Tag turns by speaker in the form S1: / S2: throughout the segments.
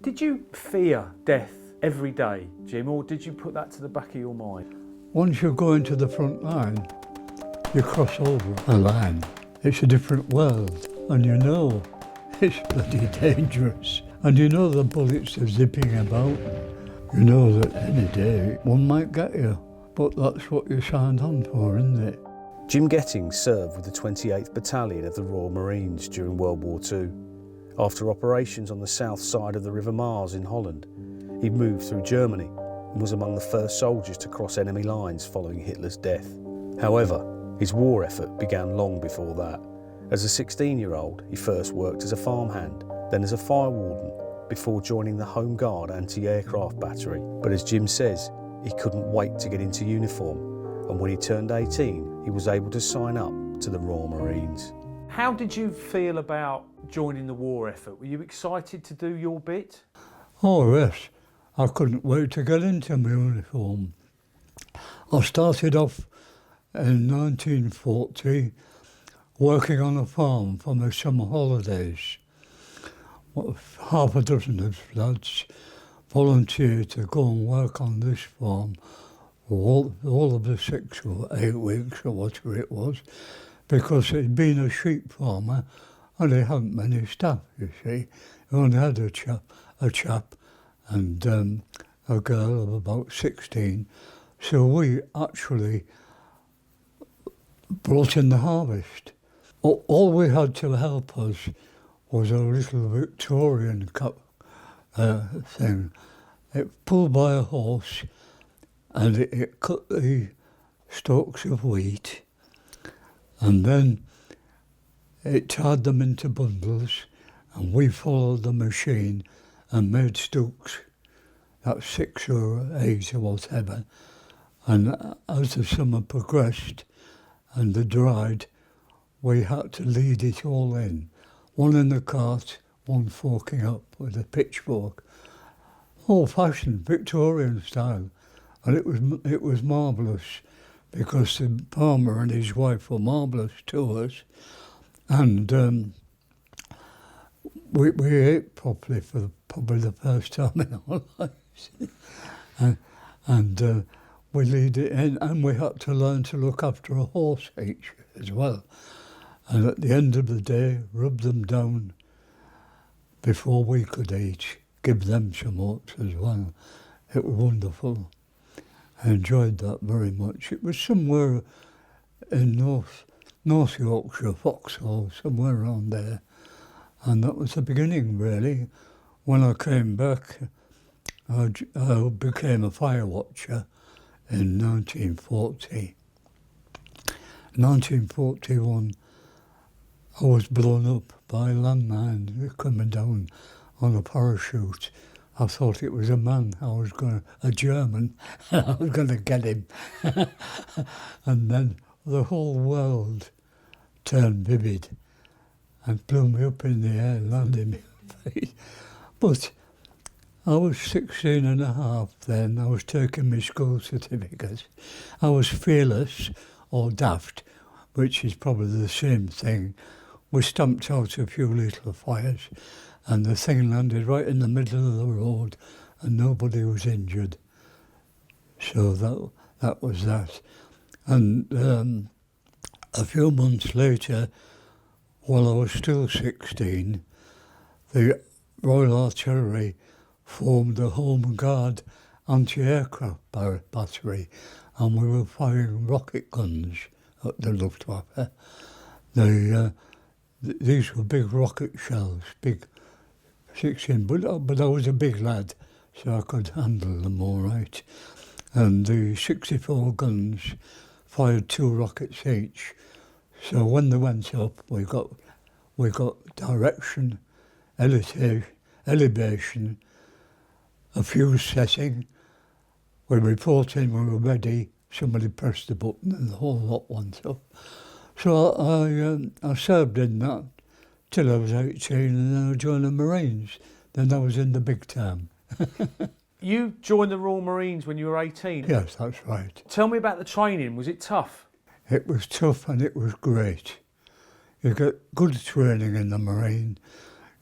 S1: Did you fear death every day, Jim, or did you put that to the back of your mind?
S2: Once you go into the front line, you cross over a line. It's a different world, and you know it's bloody dangerous. And you know the bullets are zipping about. You know that any day one might get you, but that's what you signed on for, isn't it?
S3: Jim Getting served with the 28th Battalion of the Royal Marines during World War II. After operations on the south side of the River Maas in Holland, he moved through Germany and was among the first soldiers to cross enemy lines following Hitler's death. However, his war effort began long before that. As a 16-year-old, he first worked as a farmhand, then as a fire warden, before joining the Home Guard anti-aircraft battery. But as Jim says, he couldn't wait to get into uniform, and when he turned 18, he was able to sign up to the Royal Marines.
S1: How did you feel about joining the war effort? Were you excited to do your bit?
S2: Oh yes, I couldn't wait to get into my uniform. I started off in 1940 working on a farm for my summer holidays. Half a dozen of lads volunteered to go and work on this farm for all of the 6 or 8 weeks or whatever it was, because he'd been a sheep farmer and he hadn't many staff, you see. He only had a chap and a girl of about 16. So we actually brought in the harvest. All we had to help us was a little Victorian cup thing. It pulled by a horse and it cut the stalks of wheat, and then it tied them into bundles, and we followed the machine and made stooks, that's 6 or 8 or whatever. And as the summer progressed and they dried, we had to lead it all in. One in the cart, one forking up with a pitchfork. Old-fashioned Victorian style, and it was marvellous, because the farmer and his wife were marvellous to us, and we ate properly for probably the first time in our lives. and we lead it in, and we had to learn to look after a horse each as well. And at the end of the day, rub them down before we could eat, give them some oats as well. It was wonderful. I enjoyed that very much. It was somewhere in North Yorkshire, Vauxhall, somewhere around there. And that was the beginning, really. When I came back, I became a fire watcher in 1940. 1941, I was blown up by a landmine coming down on a parachute. I thought it was a man, a German, and I was going to get him. And then the whole world turned vivid and blew me up in the air, landed me on my feet. But I was 16 and a half then. I was taking my school certificate. I was fearless, or daft, which is probably the same thing. We stamped out a few little fires, and the thing landed right in the middle of the road, and nobody was injured. So that was that. And a few months later, while I was still 16, the Royal Artillery formed a Home Guard anti-aircraft battery, and we were firing rocket guns at the Luftwaffe. These were big rocket shells, big 16, but I was a big lad, so I could handle them all right. And the 64 guns fired 2 rockets each. So when they went up, we got direction, elevation, a fuse setting. We reported we were ready. Somebody pressed the button and the whole lot went up. So I served in that till I was 18, and then I joined the Marines. Then I was in the big time.
S1: You joined the Royal Marines when you were 18?
S2: Yes, that's right.
S1: Tell me about the training. Was it tough?
S2: It was tough and it was great. You get good training in the Marine.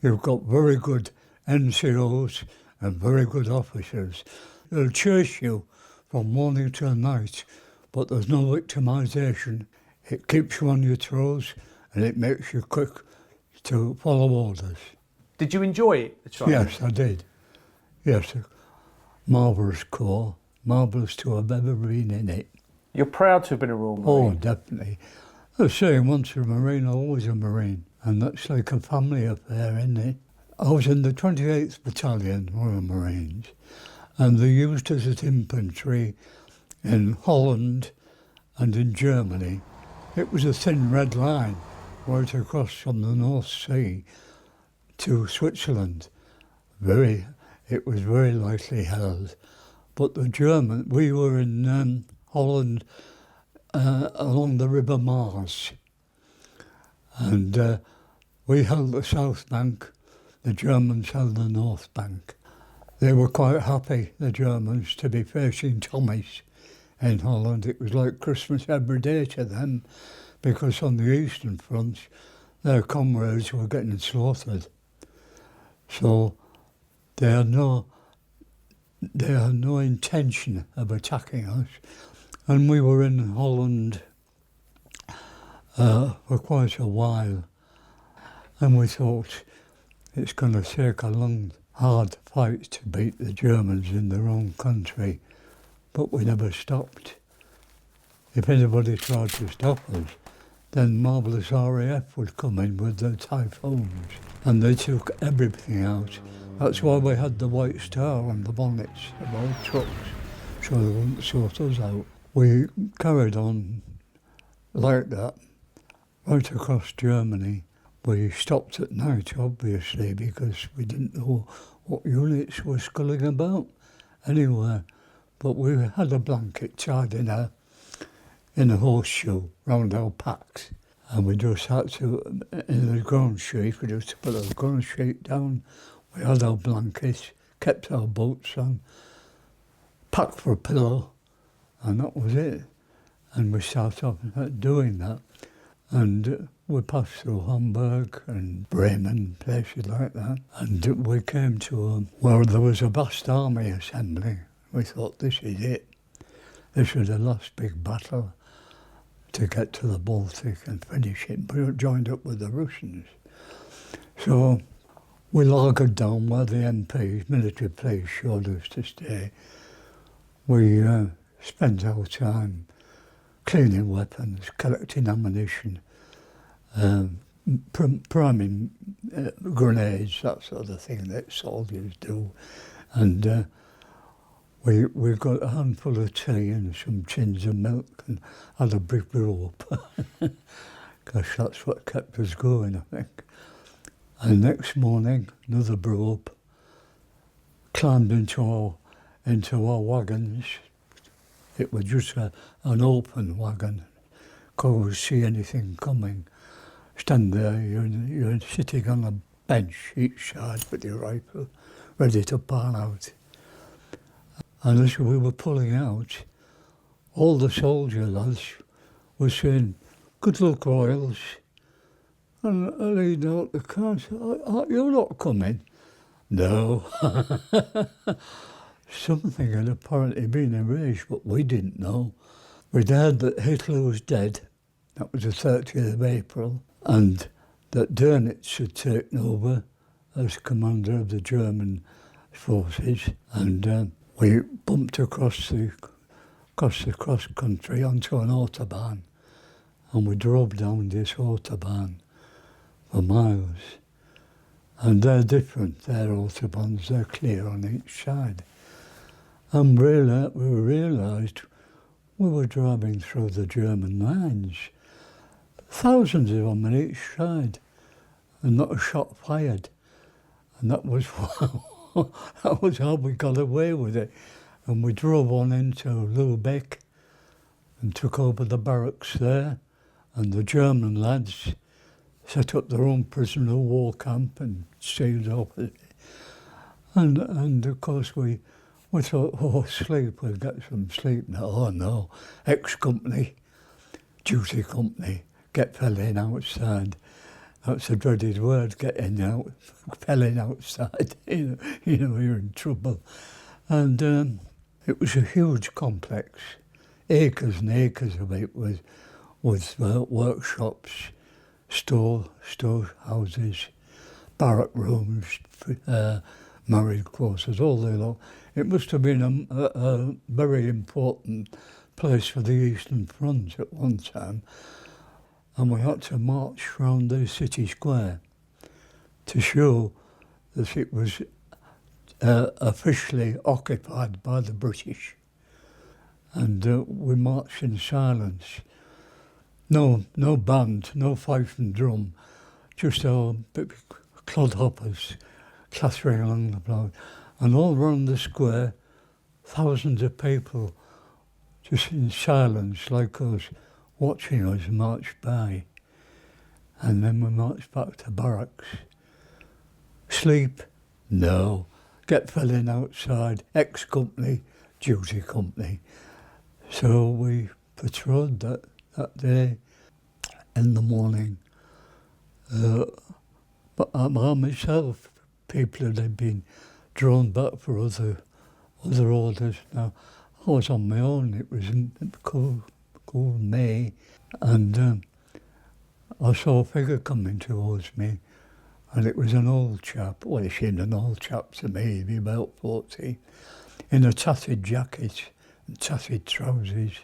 S2: You've got very good NCOs and very good officers. They'll chase you from morning till night, but there's no victimisation. It keeps you on your toes and it makes you quick to follow orders.
S1: Did you enjoy it, the training?
S2: Yes, I did. Yes, marvellous corps, marvellous to have ever been in it.
S1: You're proud to have been a Royal
S2: Oh,
S1: Marine?
S2: definitely. I was saying, once a Marine, always a Marine. And that's like a family affair, isn't it? I was in the 28th Battalion, Royal Marines, and they used us as infantry in Holland and in Germany. It was a thin red line right across from the North Sea to Switzerland. It was very lightly held. But we were in Holland along the River Maas, and we held the south bank, the Germans held the north bank. They were quite happy, the Germans, to be facing Tommies in Holland. It was like Christmas every day to them, because on the Eastern Front, their comrades were getting slaughtered. So they had no intention of attacking us. And we were in Holland for quite a while. And we thought it's going to take a long, hard fight to beat the Germans in their own country. But we never stopped. If anybody tried to stop us, then marvellous RAF would come in with their Typhoons, and they took everything out. That's why we had the white star on the bonnets of our trucks, so they wouldn't sort us out. We carried on like that, right across Germany. We stopped at night, obviously, because we didn't know what units were sculling about anywhere. But we had a blanket tied in a horseshoe round our packs, and we just had to, in the ground sheet, we just put our ground sheet down. We had our blankets, kept our boots on, packed for a pillow, and that was it. And we started off doing that. And we passed through Hamburg and Bremen, places like that. And we came to where there was a vast army assembling. We thought, this is it. This was the last big battle to get to the Baltic and finish it. We joined up with the Russians. So we lagered down where the MPs, military police, showed us to stay. We spent our time cleaning weapons, collecting ammunition, priming grenades, that sort of thing that soldiers do. And we got a handful of tea and some tins of milk and had a big rope, because that's what kept us going, I think. And next morning, another rope, climbed into our wagons. It was just an open wagon. Couldn't see anything coming. Stand there, you're sitting on a bench each side with your rifle, ready to pan out. And as we were pulling out, all the soldier lads were saying, "Good luck, Royals." And I leaned out the car and said, "You're not coming?" No. Something had apparently been arranged, but we didn't know. We'd heard that Hitler was dead. That was the 30th of April. And that Dönitz had taken over as commander of the German forces. And we bumped across the cross-country onto an autobahn. And we drove down this autobahn for miles. And they're different, their autobahns, they're clear on each side. And we realised we were driving through the German lines, thousands of them on each side, and not a shot fired. And that was how we got away with it. And we drove on into Lübeck and took over the barracks there, and the German lads set up their own prisoner of war camp and stayed off it. And of course we thought, oh, sleep, we'll get some sleep now. Oh no, ex-company, duty company, get fell in outside. That's a dreaded word, getting out, felling outside, you know, you're in trouble. And it was a huge complex, acres and acres of it with workshops, storehouses, barrack rooms, married quarters, all day long. It must have been a very important place for the Eastern Front at one time. And we had to march round the city square to show that it was officially occupied by the British. And we marched in silence. No band, no fife and drum, just our clodhoppers clattering along the block. And all round the square, thousands of people just in silence like us, watching us march by. And then we marched back to barracks. Sleep? No. Get felling outside, ex-company, duty company. So we patrolled that day in the morning. But I myself, people that had been drawn back for other orders. Now, I was on my own. It was in cool May, and I saw a figure coming towards me, and it was an old chap. Well, he seemed an old chap to me, he'd be about 40, in a tattered jacket and tattered trousers.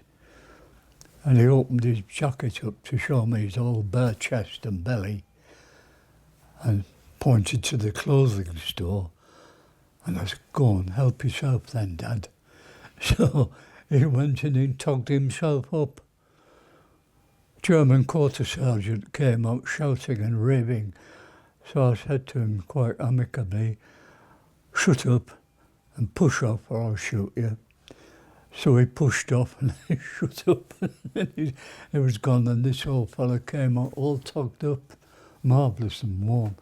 S2: And he opened his jacket up to show me his old bare chest and belly, and pointed to the clothing store. And I said, "Go on, help yourself then, Dad." So he went in and togged himself up. German quarter sergeant came out shouting and raving. So I said to him quite amicably, "Shut up and push off or I'll shoot you." So he pushed off and he shut up and he was gone, and this old fella came out all togged up, marvellous and warm.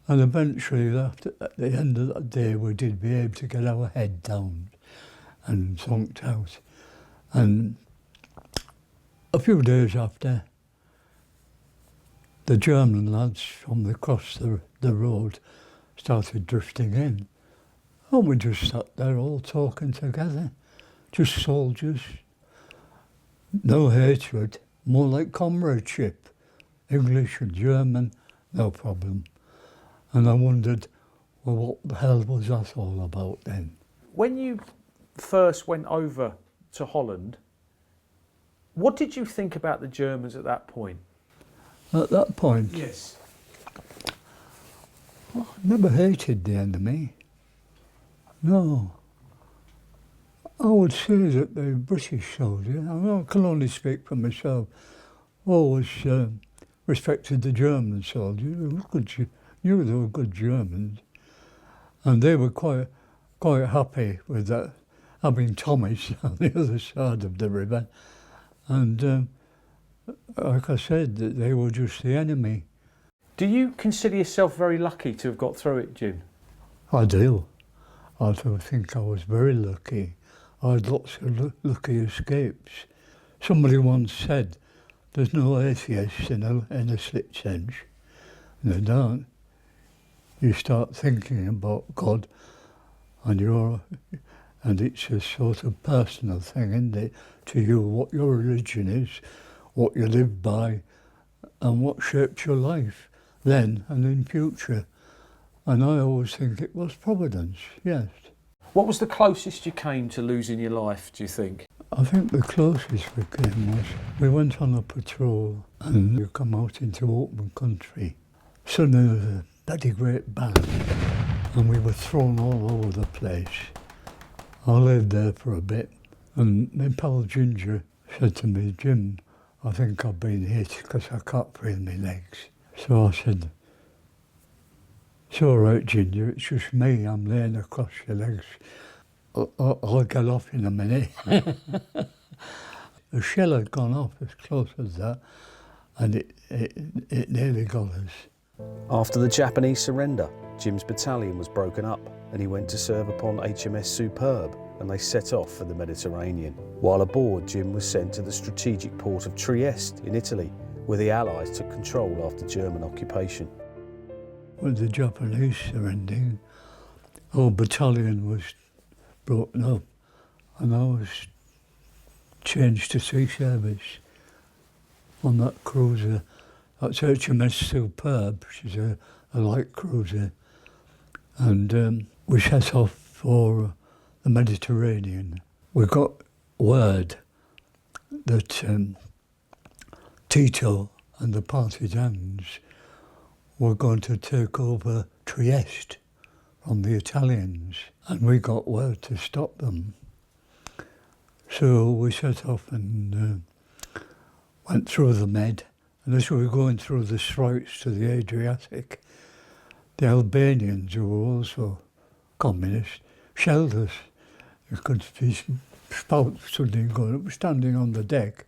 S2: And eventually, at the end of that day, we did be able to get our head down and zonked out. And a few days after, the German lads from across the road started drifting in. And we just sat there all talking together, just soldiers. No hatred, more like comradeship. English and German, no problem. And I wondered, well, what the hell was that all about then?
S1: When you first went over to Holland, what did you think about the Germans at that point?
S2: At that point,
S1: Yes.
S2: I never hated the enemy. No. I would say that the British soldier, I can only speak for myself, always respected the German soldiers. They were good, knew they were good Germans, and they were quite happy with that, having Thomas on the other side of the river. And like I said, they were just the enemy.
S1: Do you consider yourself very lucky to have got through it, Jim?
S2: I do. I do think I was very lucky. I had lots of lucky escapes. Somebody once said, "There's no atheists in a slit sense." And they don't. You start thinking about God, and it's a sort of personal thing, isn't it, to you, what your religion is, what you live by, and what shapes your life then and in future. And I always think it was Providence, yes.
S1: What was the closest you came to losing your life, do you think?
S2: I think the closest we came was, we went on a patrol and we come out into open country. Suddenly there was a bloody great bang, and we were thrown all over the place. I laid there for a bit, and my pal Ginger said to me, "Jim, I think I've been hit because I can't feel my legs." So I said, "It's all right, Ginger, it's just me, I'm laying across your legs. I'll get off in a minute." The shell had gone off as close as that, and it nearly got us.
S3: After the Japanese surrender, Jim's battalion was broken up and he went to serve upon HMS Superb, and they set off for the Mediterranean. While aboard, Jim was sent to the strategic port of Trieste in Italy, where the Allies took control after German occupation.
S2: With the Japanese surrendering, our battalion was broken up and I was changed to sea service on that cruiser. That's HMS Superb, which is a light cruiser. And we set off for the Mediterranean. We got word that Tito and the partisans were going to take over Trieste from the Italians, and we got word to stop them. So we set off and went through the Med, and as we were going through the Straits to the Adriatic, the Albanians, who were also communists, shelled us. You could see spouts suddenly going up, standing on the deck,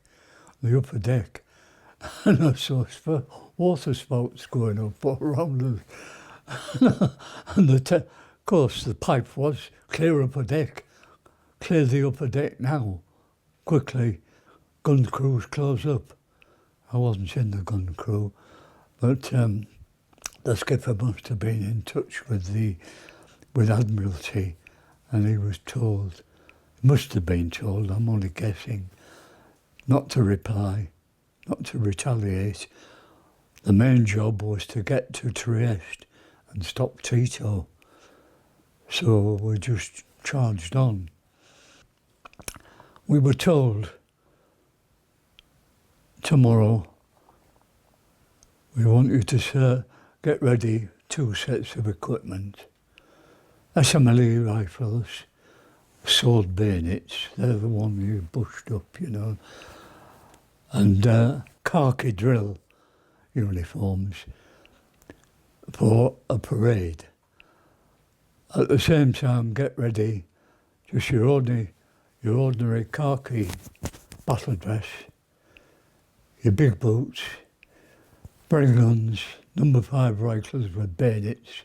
S2: the upper deck, and I saw water spouts going up all around us. And of course the pipe was clear upper deck, clear the upper deck now, quickly, gun crews close up. I wasn't in the gun crew, but the skipper must have been in touch with Admiralty, and he was told, must have been told, I'm only guessing, not to reply, not to retaliate. The main job was to get to Trieste and stop Tito. So we just charged on. We were told, tomorrow, we want you to get ready 2 sets of equipment. SMLE rifles, sword bayonets, they're the one you bushed up, you know, and khaki drill uniforms for a parade. At the same time, get ready just your ordinary khaki battle dress, your big boots, bring guns, number 5 rifles with bayonets,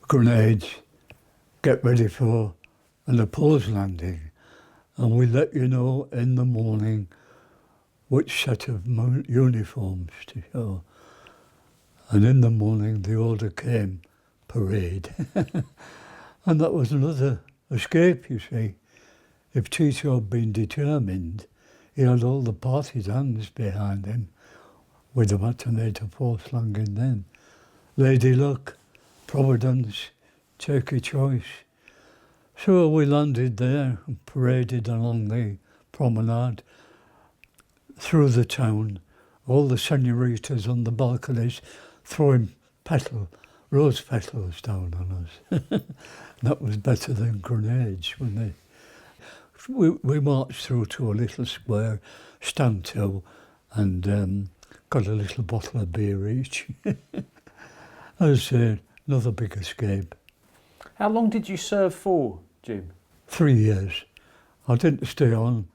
S2: grenades, get ready for an opposed landing, and we let you know in the morning which set of uniforms to show. And in the morning the order came, parade. And that was another escape, you see. If Tito had been determined, he had all the partisans behind him. We'd have had to make a forced landing then. Lady Luck, Providence, take your choice. So we landed there and paraded along the promenade, through the town, all the senoritas on the balconies throwing rose petals down on us. That was better than grenades, wasn't it? We marched through to a little square, stand to, and got a little bottle of beer each. That was another big escape.
S1: How long did you serve for, Jim?
S2: 3 years. I didn't stay on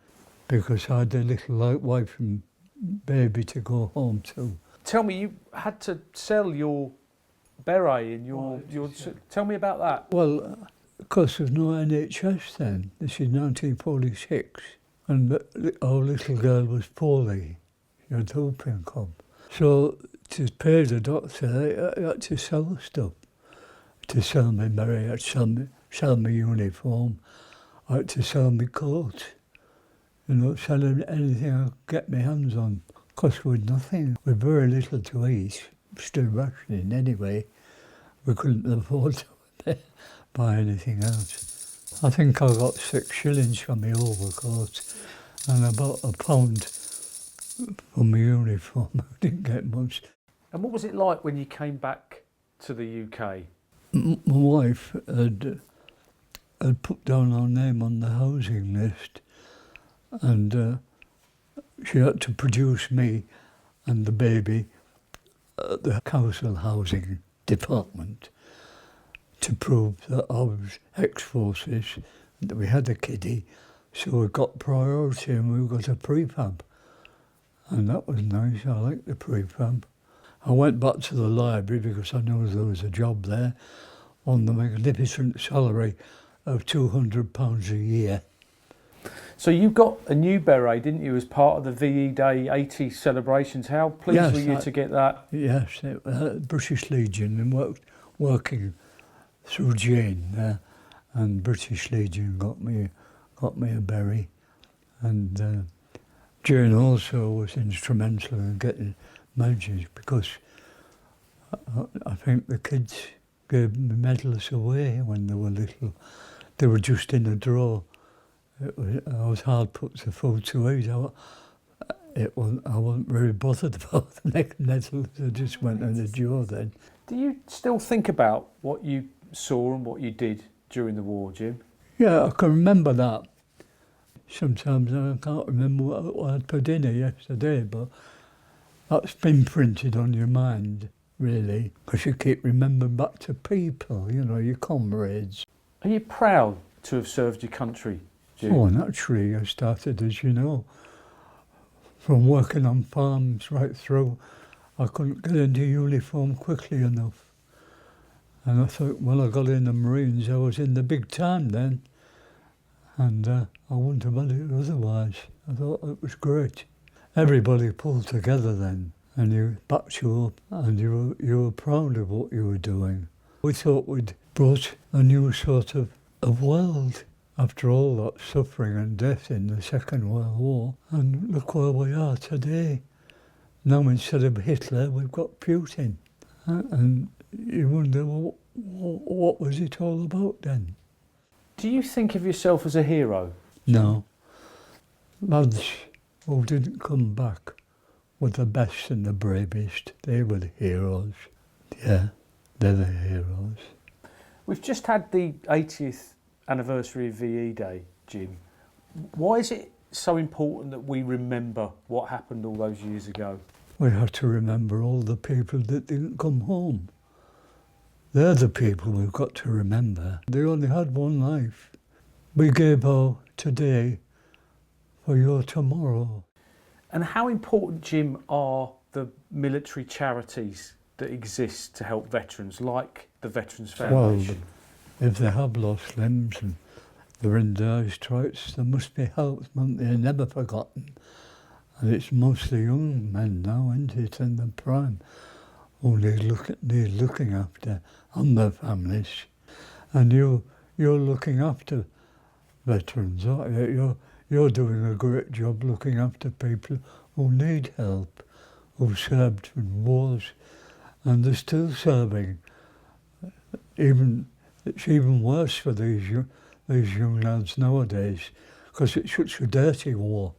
S2: because I had a little wife and baby to go home to.
S1: Tell me, you had to sell your beret and your tell me about that.
S2: Well, of course there's no NHS then. This is 1946, and our little girl was poorly. She had whooping cough. So to pay the doctor, I had to sell the stuff. To sell my beret, I had to sell my uniform, I had to sell my coat. You know, selling anything I could get my hands on. Of course, with nothing, with very little to eat, still rationing anyway. We couldn't afford to buy anything else. I think I got 6 shillings for my overcoat and about £1 for my uniform. I didn't get much.
S1: And what was it like when you came back to the UK?
S2: My wife had put down our name on the housing list, and she had to produce me and the baby at the council housing department to prove that I was ex-forces, that we had a kiddie, so we got priority and we got a prefab. And that was nice, I liked the prefab. I went back to the library because I knew there was a job there on the magnificent salary of £200 a year.
S1: So you got a new beret, didn't you, as part of the VE Day 80 celebrations? How pleased were you to get that?
S2: Yes, British Legion, and working through Jane, and British Legion got me a beret, and Jane also was instrumental in getting badges, because I think the kids gave me medals away when they were little. They were just in a drawer. I was hard put to food to eat. I wasn't very bothered about the next medals. I just went in the drawer then.
S1: Do you still think about what you saw and what you did during the war, Jim?
S2: Yeah, I can remember that. Sometimes I can't remember what I put in it yesterday, but that's been printed on your mind, really, because you keep remembering back to people, you know, your comrades.
S1: Are you proud to have served your country, Jim?
S2: Oh, naturally, I started, as you know, from working on farms right through. I couldn't get into uniform quickly enough. And I thought, when I got in the Marines, I was in the big time then. And I wouldn't have had it otherwise. I thought it was great. Everybody pulled together then, and you backed you up, and you were proud of what you were doing. We thought we'd brought a new sort of world after all that suffering and death in the Second World War. And look where we are today. Now instead of Hitler, we've got Putin. And you wonder, what was it all about then?
S1: Do you think of yourself as a hero?
S2: No. Lads who didn't come back were the best and the bravest. They were the heroes. Yeah, they're the heroes.
S1: We've just had the 80th anniversary of VE Day, Jim. Why is it so important that we remember what happened all those years ago?
S2: We have to remember all the people that didn't come home. They're the people we've got to remember. They only had one life. We gave our today for your tomorrow.
S1: And how important, Jim, are the military charities that exist to help veterans, like the Veterans Foundation?
S2: Well, if they have lost limbs and they're in dire straits, they must be helped, mustn't they? They're never forgotten. And it's mostly young men now, isn't it, in the prime, who need looking after, and their families. And you're looking after veterans, aren't you? You're doing a great job looking after people who need help, who served in wars, and they're still serving. It's even worse for these young lads nowadays, because it's such a dirty war.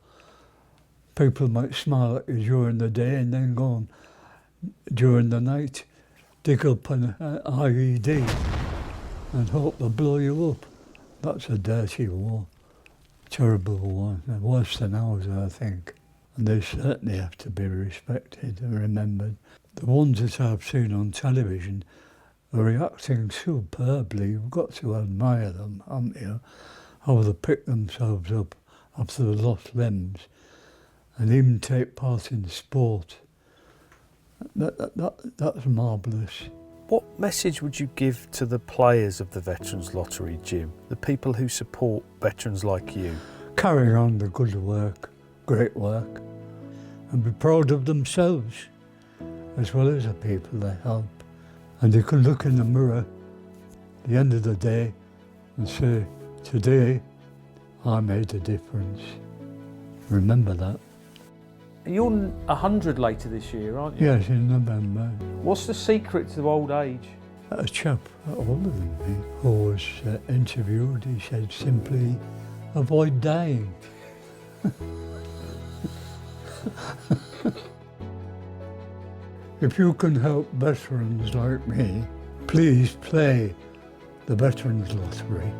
S2: People might smile at you during the day and then go on during the night, dig up an IED and hope they'll blow you up. That's a dirty war, terrible war, worse than ours, I think. And they certainly have to be respected and remembered. The ones that I've seen on television are reacting superbly. You've got to admire them, haven't you? How they pick themselves up after they've lost limbs and even take part in sport. That's marvellous.
S3: What message would you give to the players of the Veterans Lottery, Jim? The people who support veterans like you?
S2: Carrying on the good work, great work, and be proud of themselves as well as the people they help. And you can look in the mirror at the end of the day and say, today I made a difference. Remember that.
S1: You're 100 later this year, aren't you?
S2: Yes, in November.
S1: What's the secret to old age?
S2: A chap older than me who was interviewed, he said simply, avoid dying. If you can help veterans like me, please play the Veterans Lottery.